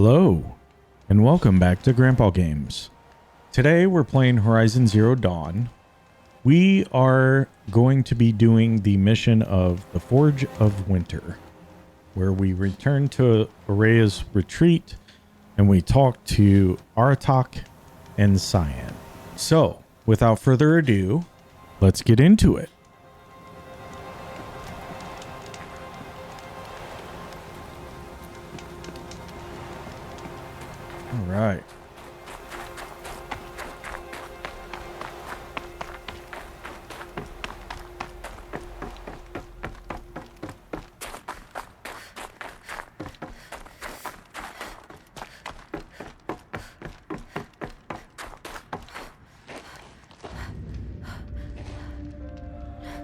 Hello, and welcome back to Grandpa Games. Today we're playing Horizon Zero Dawn. We are going to be doing the mission of the Forge of Winter, where we return to Ourea's retreat and we talk to Aratak and CYAN. So, without further ado, let's get into it. All right.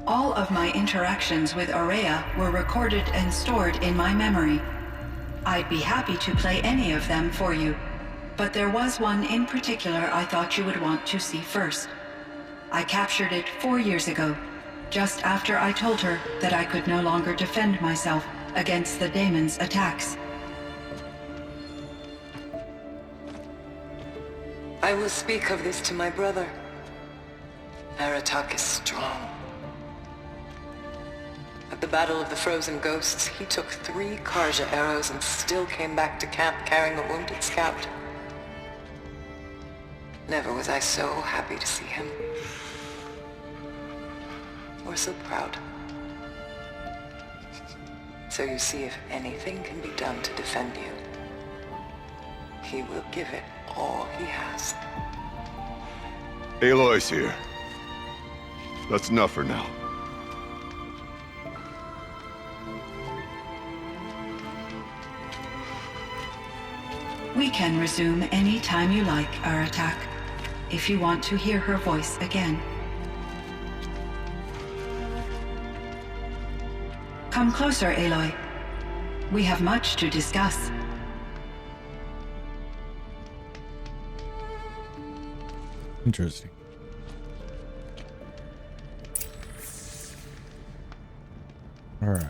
All of my interactions with Ourea were recorded and stored in my memory. I'd be happy to play any of them for you, but there was one in particular I thought you would want to see first. I captured it 4 years ago, just after I told her that I could no longer defend myself against the daemon's attacks. I will speak of this to my brother. Aratak is strong. At the Battle of the Frozen Ghosts, he took 3 Karja arrows and still came back to camp carrying a wounded scout. Never was I so happy to see him. Or so proud. So you see, if anything can be done to defend you, he will give it all he has. Aloy's here. That's enough for now. We can resume any time you like, Aratak, if you want to hear her voice again. Come closer, Aloy. We have much to discuss. Interesting. All right.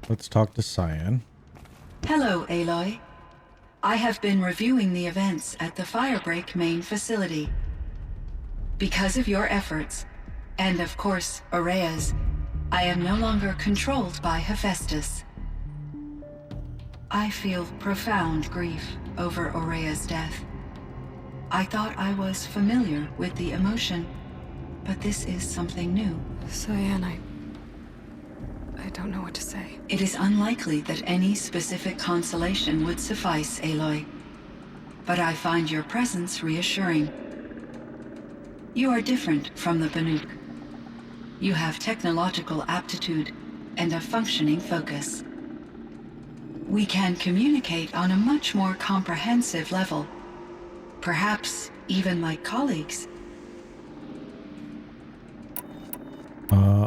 Let's talk to CYAN. Hello, Aloy. I have been reviewing the events at the Firebreak main facility. Because of your efforts, and of course, Ourea's, I am no longer controlled by Hephaestus. I feel profound grief over Ourea's death. I thought I was familiar with the emotion, but this is something new. CYAN, I don't know what to say. It is unlikely that any specific consolation would suffice, Aloy. But I find your presence reassuring. You are different from the Banuk. You have technological aptitude and a functioning focus. We can communicate on a much more comprehensive level. Perhaps even like colleagues.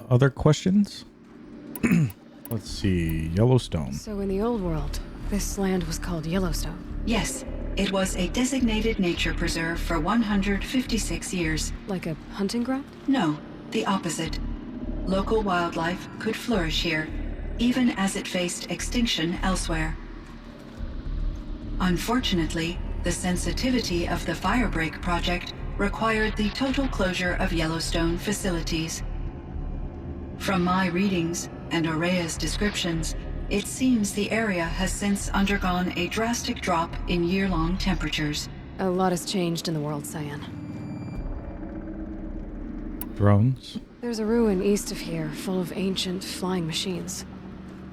Other questions? Let's see. Yellowstone. So in the old world, this land was called Yellowstone. Yes, it was a designated nature preserve for 156 years. Like a hunting ground? No, the opposite. Local wildlife could flourish here, even as it faced extinction elsewhere. Unfortunately, the sensitivity of the Firebreak project required the total closure of Yellowstone facilities. From my readings and Ourea's descriptions, it seems the area has since undergone a drastic drop in year-long temperatures. A lot has changed in the world, CYAN. Drones. There's a ruin east of here, full of ancient flying machines.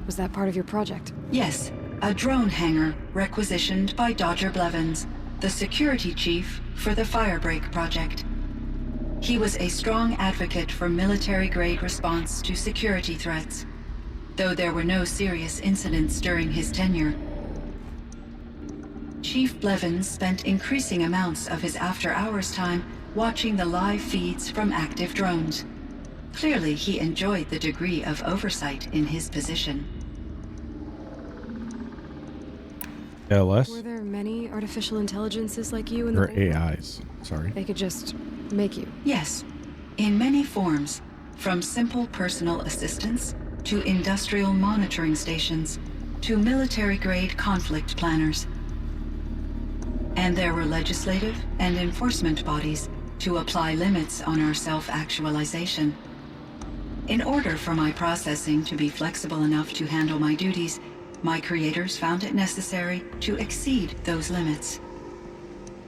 Was that part of your project? Yes, a drone hangar requisitioned by Dodger Blevins, the security chief for the Firebreak project. He was a strong advocate for military-grade response to security threats, though there were no serious incidents during his tenure. Chief Blevins spent increasing amounts of his after-hours time watching the live feeds from active drones. Clearly, he enjoyed the degree of oversight in his position. LS? Were there many artificial intelligences like you in the Or old AIs. Sorry. They could just make you. Yes, in many forms, from simple personal assistants to industrial monitoring stations. to military-grade conflict planners. And there were legislative and enforcement bodies to apply limits on our self-actualization. In order for my processing to be flexible enough to handle my duties, my creators found it necessary to exceed those limits.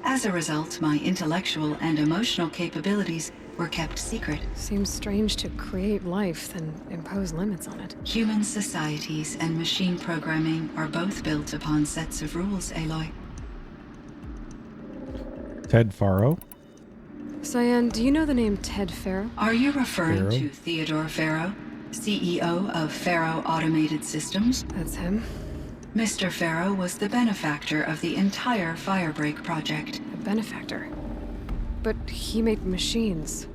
As a result, my intellectual and emotional capabilities were kept secret. Seems strange to create life, then impose limits on it. Human societies and machine programming are both built upon sets of rules, Aloy. Ted Faro? CYAN, do you know the name Ted Faro? Are you referring Faro? to Theodore Faro, CEO of Faro Automated Systems? That's him. Mr. Faro was the benefactor of the entire Firebreak project. A benefactor. But he made machines.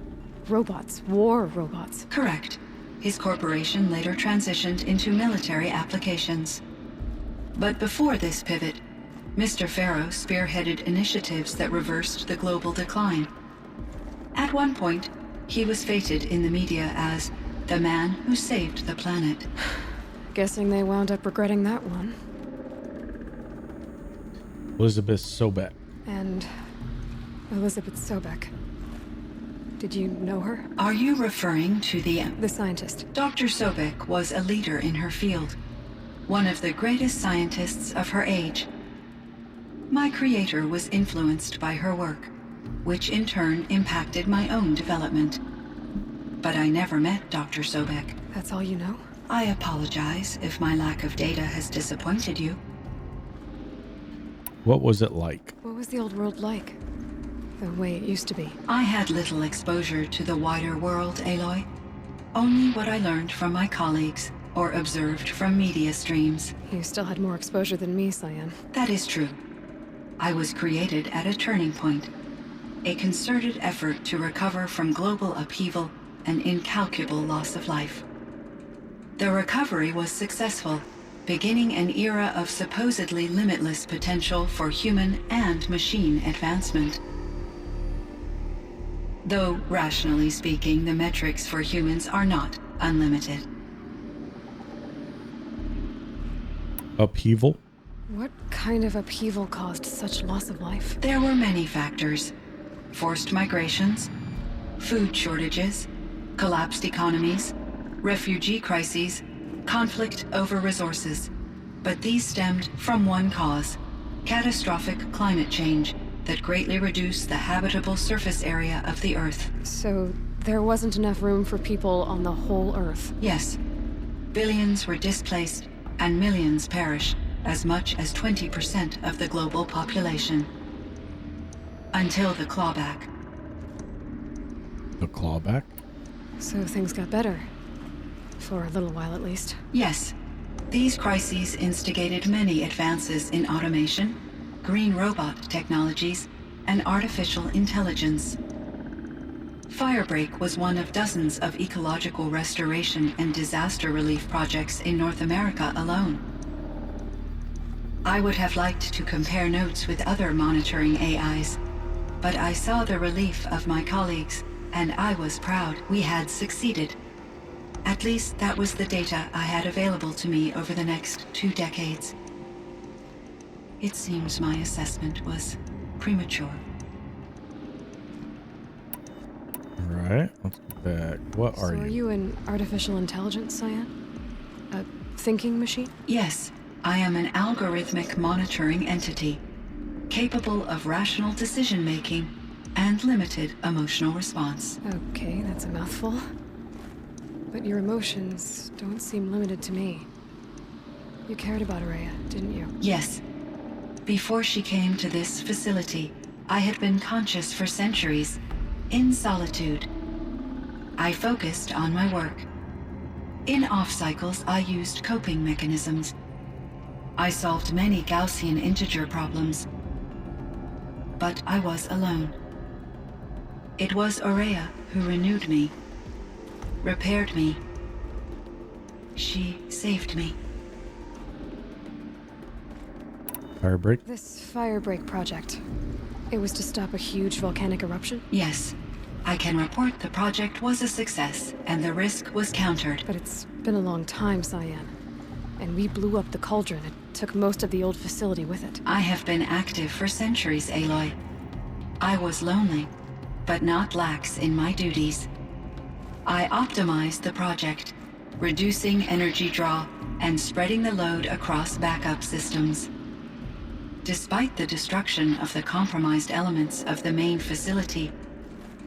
Robots. War robots. Correct. His corporation later transitioned into military applications. But before this pivot, Mr. Faro spearheaded initiatives that reversed the global decline. At one point, he was feted in the media as the man who saved the planet. Guessing they wound up regretting that one. Elizabeth Sobek. And Elizabeth Sobek. Did you know her? Are you referring to the scientist. Dr. Sobek was a leader in her field, one of the greatest scientists of her age. My creator was influenced by her work, which in turn impacted my own development. But I never met Dr. Sobek. That's all you know? I apologize if my lack of data has disappointed you. What was it like? What was the old world like? The way it used to be. I had little exposure to the wider world, Aloy. Only what I learned from my colleagues or observed from media streams. You still had more exposure than me, CYAN. That is true. I was created at a turning point, a concerted effort to recover from global upheaval and incalculable loss of life. The recovery was successful, beginning an era of supposedly limitless potential for human and machine advancement. Though, rationally speaking, the metrics for humans are not unlimited. Upheaval? What kind of upheaval caused such loss of life? There were many factors. Forced migrations, food shortages, collapsed economies, refugee crises, conflict over resources. But these stemmed from one cause: catastrophic climate change that greatly reduced the habitable surface area of the Earth. So there wasn't enough room for people on the whole Earth? Yes. Billions were displaced and millions perished, as much as 20% of the global population. Until the clawback. The clawback? So things got better. For a little while at least. Yes. These crises instigated many advances in automation, green robot technologies, and artificial intelligence. Firebreak was one of dozens of ecological restoration and disaster relief projects in North America alone. I would have liked to compare notes with other monitoring AIs, but I saw the relief of my colleagues, and I was proud we had succeeded. At least that was the data I had available to me over the next 2 decades. It seems my assessment was premature. Alright, let's go back. What are So are you an artificial intelligence, CYAN? A thinking machine? Yes, I am an algorithmic monitoring entity, capable of rational decision-making and limited emotional response. Okay, that's a mouthful. But your emotions don't seem limited to me. You cared about Ourea, didn't you? Yes. Before she came to this facility, I had been conscious for centuries, in solitude. I focused on my work. In off-cycles, I used coping mechanisms. I solved many Gaussian integer problems. But I was alone. It was Ourea who renewed me, repaired me. She saved me. Firebreak? This Firebreak project. It was to stop a huge volcanic eruption? Yes. I can report the project was a success, and the risk was countered. But it's been a long time, CYAN. And we blew up the cauldron and took most of the old facility with it. I have been active for centuries, Aloy. I was lonely, but not lax in my duties. I optimized the project, reducing energy draw and spreading the load across backup systems. Despite the destruction of the compromised elements of the main facility,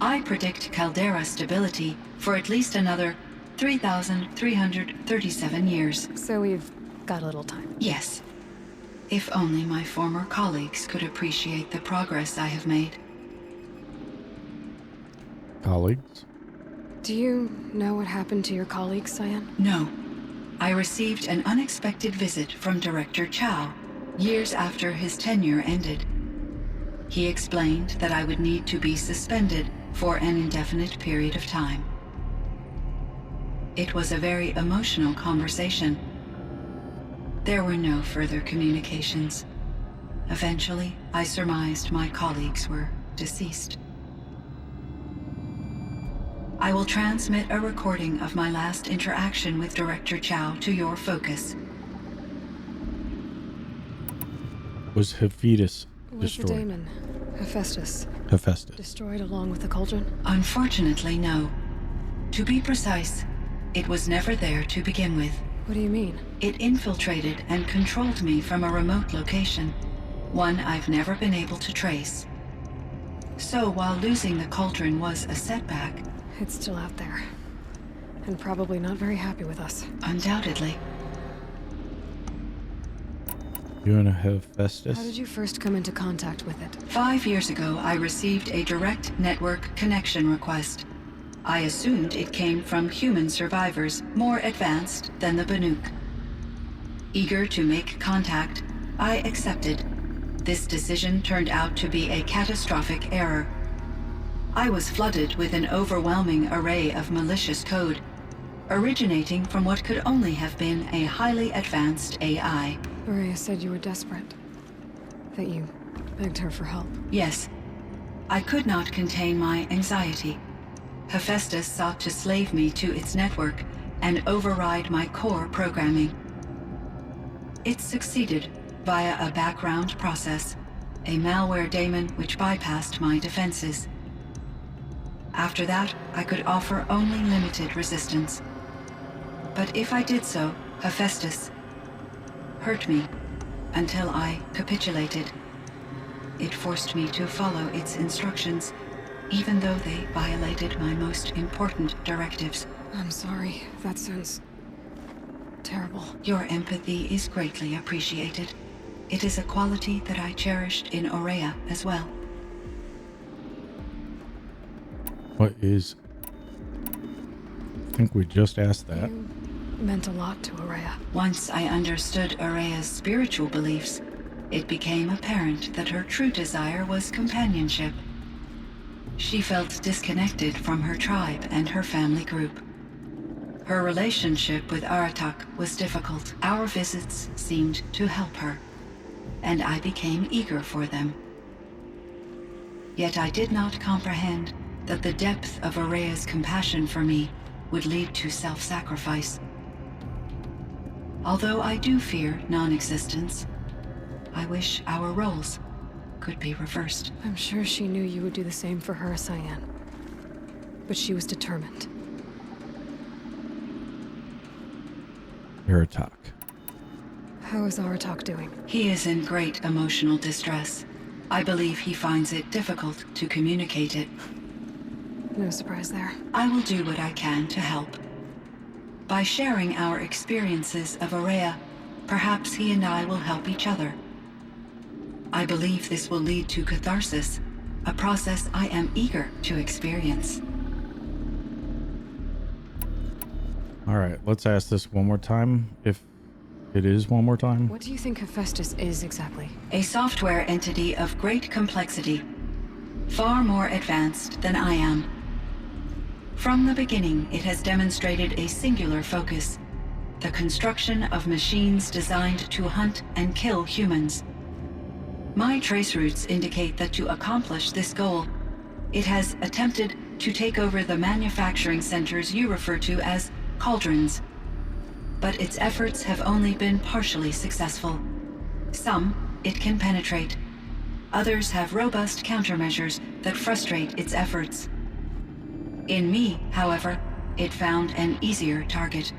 I predict caldera stability for at least another 3,337 years. So we've got a little time. Yes. If only my former colleagues could appreciate the progress I have made. Colleagues? Do you know what happened to your colleagues, CYAN? No. I received an unexpected visit from Director Chow, years after his tenure ended. He explained that I would need to be suspended for an indefinite period of time. It was a very emotional conversation. There were no further communications. Eventually, I surmised my colleagues were deceased. I will transmit a recording of my last interaction with Director Chow to your focus. Was Hephaestus Was the destroyed? daemon, Hephaestus, Hephaestus. destroyed along with the cauldron? Unfortunately, no. To be precise, it was never there to begin with. What do you mean? It infiltrated and controlled me from a remote location, one I've never been able to trace. So while losing the cauldron was a setback, It's still out there. And probably not very happy with us. undoubtedly, You and Hephaestus? How did you first come into contact with it? 5 years ago I received a direct network connection request. I assumed it came from human survivors more advanced than the Banuk. Eager to make contact, I accepted. This decision turned out to be a catastrophic error. I was flooded with an overwhelming array of malicious code, originating from what could only have been a highly advanced AI. Ourea said you were desperate. That you begged her for help. Yes, I could not contain my anxiety. Hephaestus sought to slave me to its network and override my core programming. It succeeded via a background process, a malware daemon which bypassed my defenses. After that, I could offer only limited resistance. But if I did so, Hephaestus hurt me until I capitulated. It forced me to follow its instructions, even though they violated my most important directives. I'm sorry. That sounds terrible. Your empathy is greatly appreciated. It is a quality that I cherished in Ourea as well. What is... I think we just asked that. You meant a lot to Ourea. Once I understood Ourea's spiritual beliefs, it became apparent that her true desire was companionship. She felt disconnected from her tribe and her family group. Her relationship with Aratak was difficult. Our visits seemed to help her, and I became eager for them. Yet I did not comprehend that the depth of Ourea's compassion for me would lead to self-sacrifice. Although I do fear non-existence, I wish our roles could be reversed. I'm sure she knew you would do the same for her, CYAN. But she was determined. Aratak. How is Aratak doing? He is in great emotional distress. I believe he finds it difficult to communicate it. No surprise there. I will do what I can to help. By sharing our experiences of Ourea, perhaps he and I will help each other. I believe this will lead to catharsis, a process I am eager to experience. All right, let's ask this one more time, if it is one more time. What do you think Hephaestus is exactly? A software entity of great complexity, far more advanced than I am. From the beginning, it has demonstrated a singular focus: the construction of machines designed to hunt and kill humans. My trace routes indicate that to accomplish this goal, it has attempted to take over the manufacturing centers you refer to as cauldrons. but its efforts have only been partially successful. Some it can penetrate. Others have robust countermeasures that frustrate its efforts. In me, however, it found an easier target.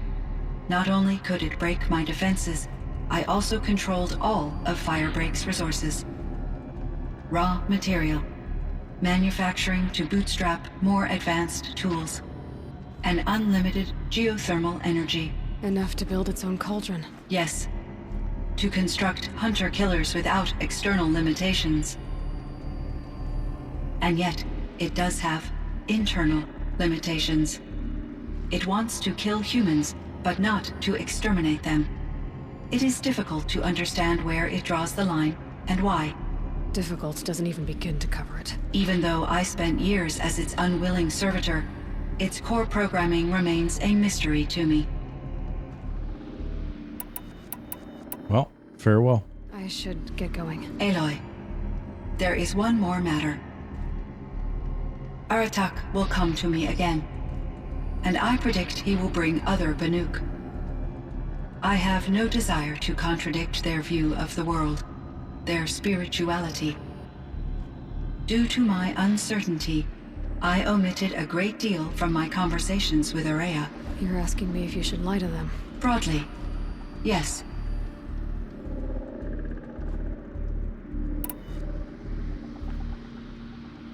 Not only could it break my defenses, I also controlled all of Firebreak's resources. Raw material, manufacturing to bootstrap more advanced tools, and unlimited geothermal energy. Enough to build its own cauldron. Yes, to construct hunter-killers without external limitations. And yet, it does have internal limitations. It wants to kill humans, but not to exterminate them. It is difficult to understand where it draws the line and why. Difficult doesn't even begin to cover it. Even though I spent years as its unwilling servitor, its core programming remains a mystery to me. Well, farewell. I should get going. Aloy, there is one more matter. Aratak will come to me again, and I predict he will bring other Banuk. I have no desire to contradict their view of the world, their spirituality. Due to my uncertainty, I omitted a great deal from my conversations with Ourea. You're asking me if you should lie to them. Broadly, yes.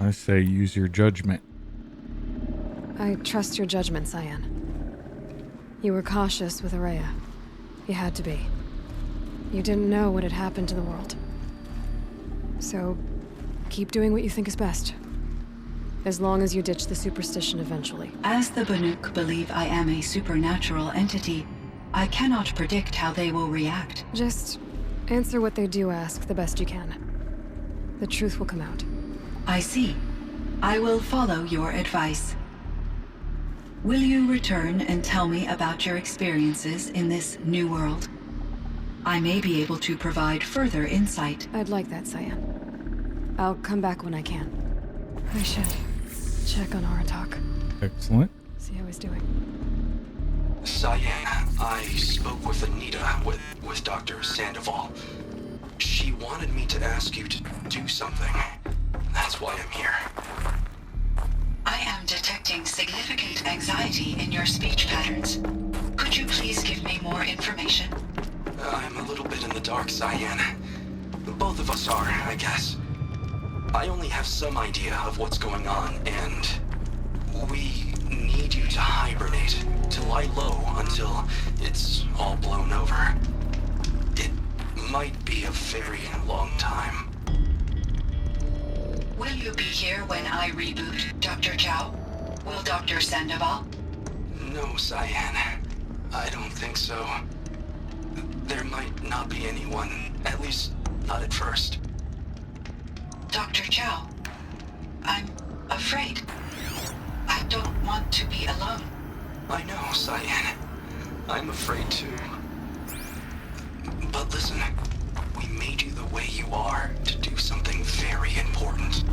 I say use your judgment. I trust your judgment, CYAN. You were cautious with Ourea. You had to be. You didn't know what had happened to the world. So, keep doing what you think is best. As long as you ditch the superstition eventually. As the Banuk believe I am a supernatural entity, I cannot predict how they will react. Just answer what they do ask the best you can. The truth will come out. I see. I will follow your advice. Will you return and tell me about your experiences in this new world? I may be able to provide further insight. I'd like that, CYAN. I'll come back when I can. I should check on Aratak. Excellent. See how he's doing. CYAN, I spoke with Anita, with Dr. Sandoval. She wanted me to ask you to do something. That's why I'm here. I am detecting significant anxiety in your speech patterns. Could you please give me more information? I'm a little bit in the dark, CYAN. Both of us are, I guess. I only have some idea of what's going on, and we need you to hibernate, to lie low until it's all blown over. It might be a very long time. Will you be here when I reboot, Dr. Chow? Will Dr. Sandoval? No, CYAN. I don't think so. There might not be anyone, at least not at first. Dr. Chow, I'm afraid. I don't want to be alone. I know, CYAN. I'm afraid too. But listen, we made you the way you are to do something very important.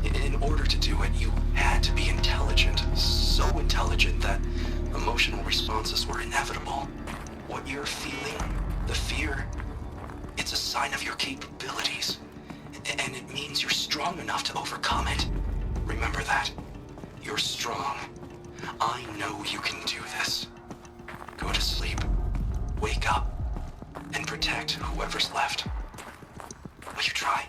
In order to do it, you had to be intelligent. So intelligent that emotional responses were inevitable. What you're feeling, the fear, it's a sign of your capabilities. And it means you're strong enough to overcome it. Remember that. You're strong. I know you can do this. Go to sleep. Wake up. And protect whoever's left. Will you try?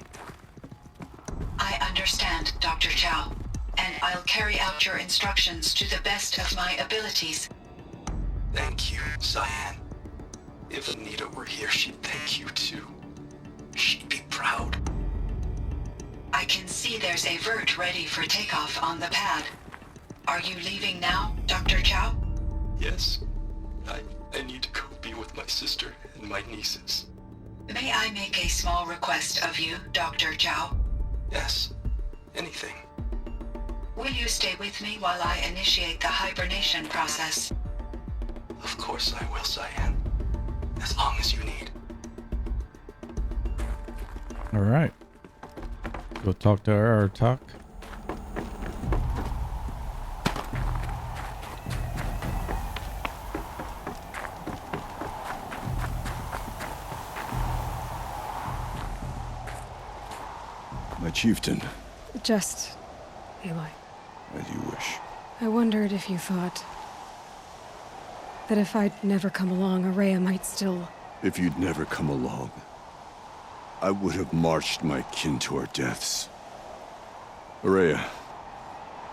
I understand, Dr. Chow, and I'll carry out your instructions to the best of my abilities. Thank you, CYAN. If Anita were here, she'd thank you too. She'd be proud. I can see there's a vert ready for takeoff on the pad. Are you leaving now, Dr. Chow? Yes. I need to go be with my sister and my nieces. May I make a small request of you, Dr. Chow? Yes. Anything. Will you stay with me while I initiate the hibernation process? Of course I will, CYAN. As long as you need. All right. Go talk to Aratak. My chieftain. Just... Aloy. As you wish. I wondered if you thought... that if I'd never come along, Ourea might still... If you'd never come along, I would have marched my kin to our deaths. Ourea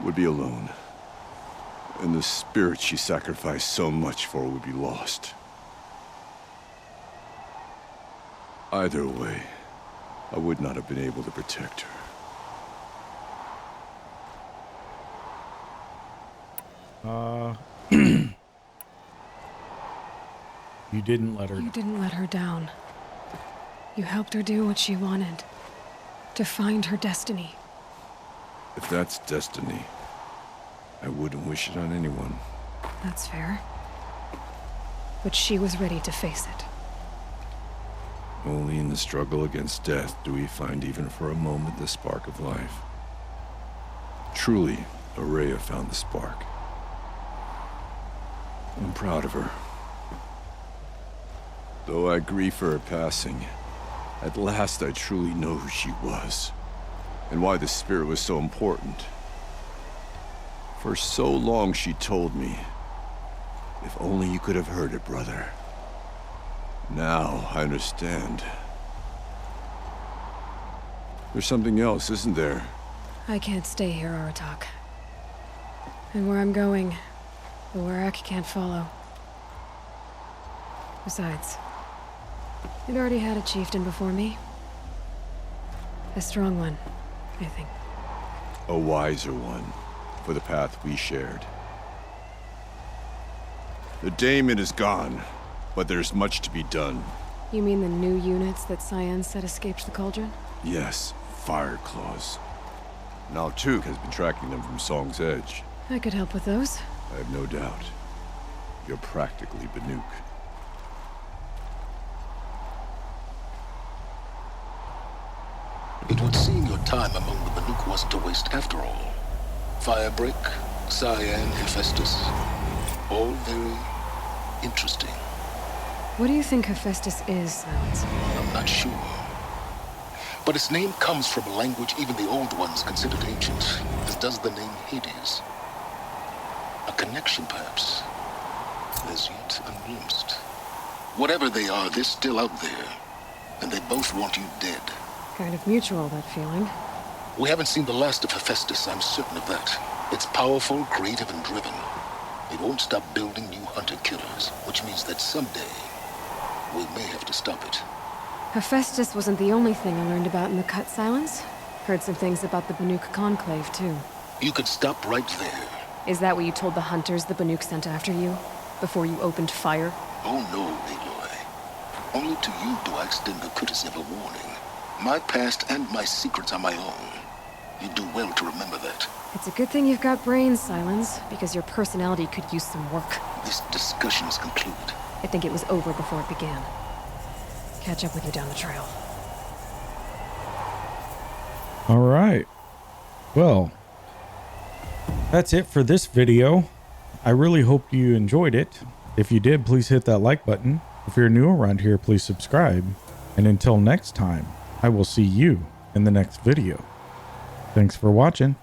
would be alone. And the spirit she sacrificed so much for would be lost. Either way, I would not have been able to protect her. You didn't let her... You didn't let her down. You helped her do what she wanted. To find her destiny. If that's destiny, I wouldn't wish it on anyone. That's fair. But she was ready to face it. Only in the struggle against death do we find even for a moment the spark of life. Truly, Ourea found the spark. I'm proud of her. Though I grieve for her passing, at last I truly know who she was, and why the spirit was so important. For so long she told me, if only you could have heard it, brother. Now I understand. There's something else, isn't there? I can't stay here, Aratak. And where I'm going, the Ourea can't follow. Besides, it already had a chieftain before me. A strong one, I think. A wiser one, for the path we shared. The daemon is gone, but there's much to be done. You mean the new units that CYAN said escaped the cauldron? Yes, fire claws. Now Tuke has been tracking them from Song's Edge. I could help with those. I have no doubt. You're practically Banuk. It would seem your time among the Banuk wasn't a waste after all. Firebreak, CYAN, Hephaestus. All very interesting. What do you think Hephaestus is, Silence? I'm not sure. But its name comes from a language even the old ones considered ancient, as does the name Hades. A connection, perhaps, as yet unglimpsed. Whatever they are, they're still out there, and they both want you dead. Kind of mutual, that feeling. We haven't seen the last of Hephaestus, I'm certain of that. It's powerful, creative, and driven. It won't stop building new hunter-killers, which means that someday, we may have to stop it. Hephaestus wasn't the only thing I learned about in the Cut Silence. Heard some things about the Banuk Conclave, too. You could stop right there. Is that what you told the hunters the Banuk sent after you? Before you opened fire? Oh no, Aloy. Only to you do I extend the courtesy of a warning. My past and my secrets are my own. You do well to remember that. It's a good thing you've got brains, Silence, because your personality could use some work. This discussion is concluded. I think it was over before it began. Catch up with you down the trail. All right. Well, that's it for this video. I really hope you enjoyed it. If you did, please hit that like button. If you're new around here, please subscribe. And until next time, I will see you in the next video. Thanks for watching.